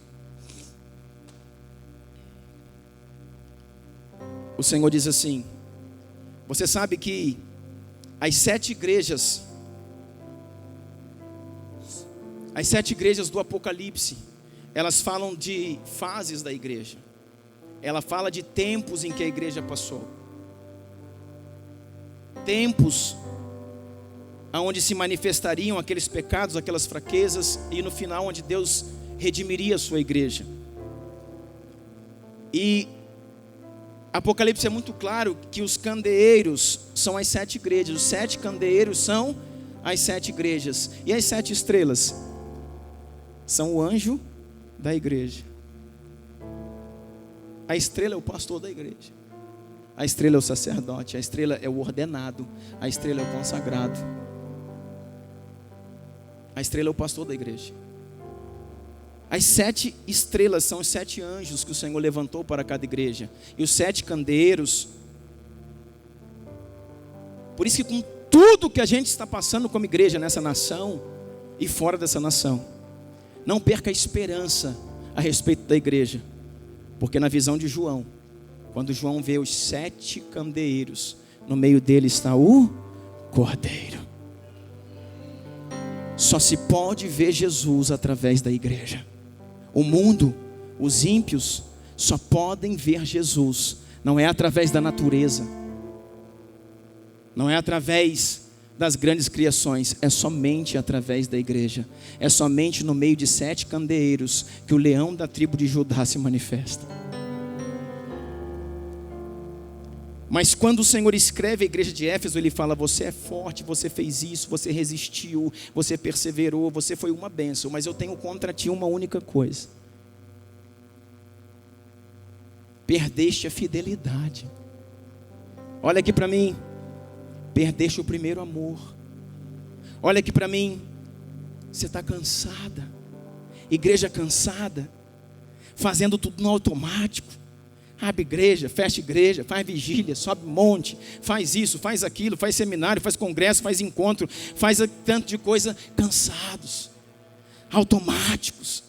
o Senhor diz assim: você sabe que as 7 igrejas do Apocalipse, elas falam de fases da igreja. Ela fala de tempos em que a igreja passou. Tempos onde se manifestariam aqueles pecados, aquelas fraquezas, e no final onde Deus redimiria a sua igreja. E Apocalipse é muito claro que os candeeiros são as 7 igrejas. Os 7 candeeiros são as 7 igrejas. E as 7 estrelas são o anjo da igreja. A estrela é o pastor da igreja. A estrela é o sacerdote. A estrela é o ordenado. A estrela é o consagrado. A estrela é o pastor da igreja. As 7 estrelas são os 7 anjos que o Senhor levantou para cada igreja. E os 7 candeeiros. Por isso que com tudo que a gente está passando como igreja nessa nação e fora dessa nação, não perca a esperança a respeito da igreja. Porque na visão de João, quando João vê os 7 candeeiros, no meio dele está o Cordeiro. Só se pode ver Jesus através da igreja. O mundo, os ímpios, só podem ver Jesus. Não é através da natureza. Não é através das grandes criações. É somente através da igreja. É somente no meio de 7 candeeiros que o leão da tribo de Judá se manifesta. Mas quando o Senhor escreve a igreja de Éfeso, Ele fala: você é forte, você fez isso, você resistiu, você perseverou, você foi uma bênção. Mas eu tenho contra ti uma única coisa: perdeste a fidelidade. Olha aqui para mim, perdeste o primeiro amor. Olha aqui para mim, você está cansada, igreja cansada, fazendo tudo no automático. Abre igreja, fecha igreja, faz vigília, sobe monte, faz isso, faz aquilo, faz seminário, faz congresso, faz encontro, faz tanto de coisa, cansados, automáticos.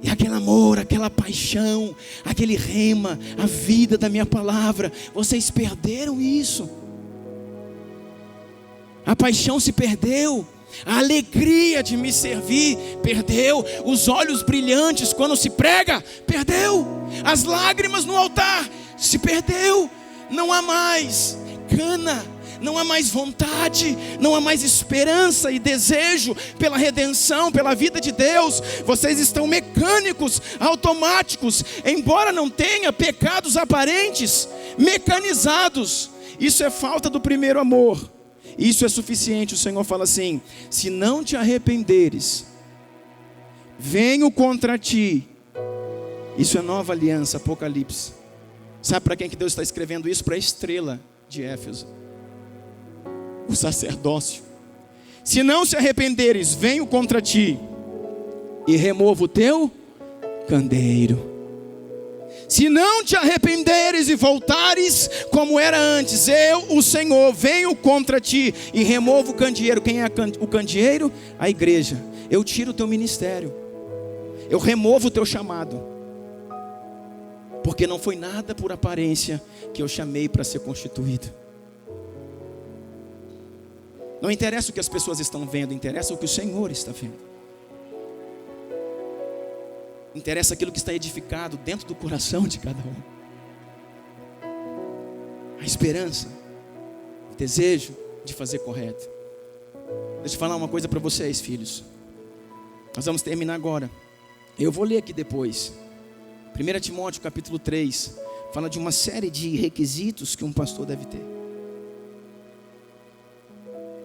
E aquele amor, aquela paixão, aquele rema, a vida da minha palavra, vocês perderam isso. A paixão se perdeu. A alegria de me servir perdeu. Os olhos brilhantes quando se prega, perdeu. As lágrimas no altar, se perdeu. Não há mais gana, não há mais vontade, não há mais esperança e desejo pela redenção, pela vida de Deus. Vocês estão mecânicos, automáticos, embora não tenha pecados aparentes, mecanizados. Isso é falta do primeiro amor. Isso é suficiente. O Senhor fala assim: se não te arrependeres, venho contra ti. Isso é nova aliança, Apocalipse. Sabe para quem que Deus está escrevendo isso? Para a estrela de Éfeso, o sacerdócio. Se não se arrependeres, venho contra ti e removo o teu candeeiro. Se não te arrependeres e voltares como era antes, eu, o Senhor, venho contra ti e removo o candeeiro. Quem é o candeeiro? A igreja. Eu tiro o teu ministério, eu removo o teu chamado, porque não foi nada por aparência que eu chamei para ser constituído. Não interessa o que as pessoas estão vendo, interessa o que o Senhor está vendo. Interessa aquilo que está edificado dentro do coração de cada um. A esperança, o desejo de fazer correto. Deixa eu falar uma coisa para vocês, filhos. Nós vamos terminar agora. Eu vou ler aqui depois. 1 Timóteo capítulo 3 fala de uma série de requisitos que um pastor deve ter.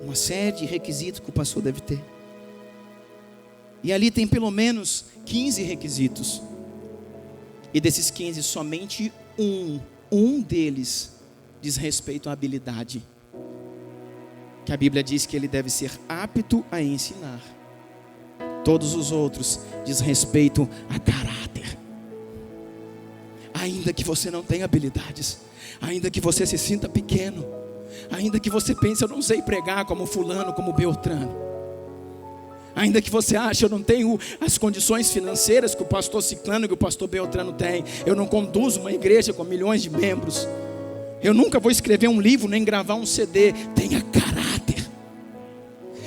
Uma série de requisitos que o pastor deve ter. E ali tem pelo menos 15 requisitos. E desses 15, somente um deles diz respeito à habilidade. Que a Bíblia diz que ele deve ser apto a ensinar. Todos os outros diz respeito a caráter. Ainda que você não tenha habilidades, ainda que você se sinta pequeno, ainda que você pense: eu não sei pregar como fulano, como Beltrano. Ainda que você ache: eu não tenho as condições financeiras que o pastor Ciclano e que o pastor Beltrano tem. Eu não conduzo uma igreja com milhões de membros. Eu nunca vou escrever um livro, nem gravar um CD. Tenha caráter.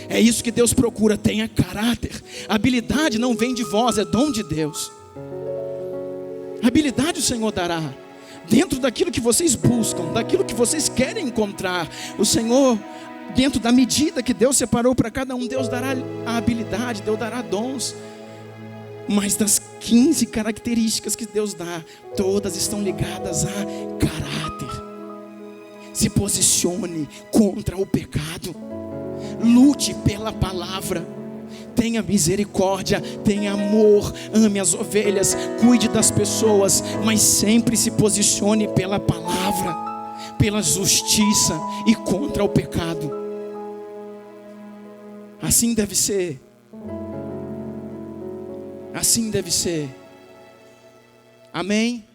É isso que Deus procura, tenha caráter. A habilidade não vem de vós, é dom de Deus. A habilidade o Senhor dará dentro daquilo que vocês buscam, daquilo que vocês querem encontrar. O Senhor, dentro da medida que Deus separou para cada um, Deus dará a habilidade, Deus dará dons. Mas das 15 características que Deus dá, todas estão ligadas a caráter. Se posicione contra o pecado. Lute pela palavra. Tenha misericórdia, tenha amor, ame as ovelhas, cuide das pessoas, mas sempre se posicione pela palavra, pela justiça e contra o pecado. Assim deve ser. Assim deve ser. Amém?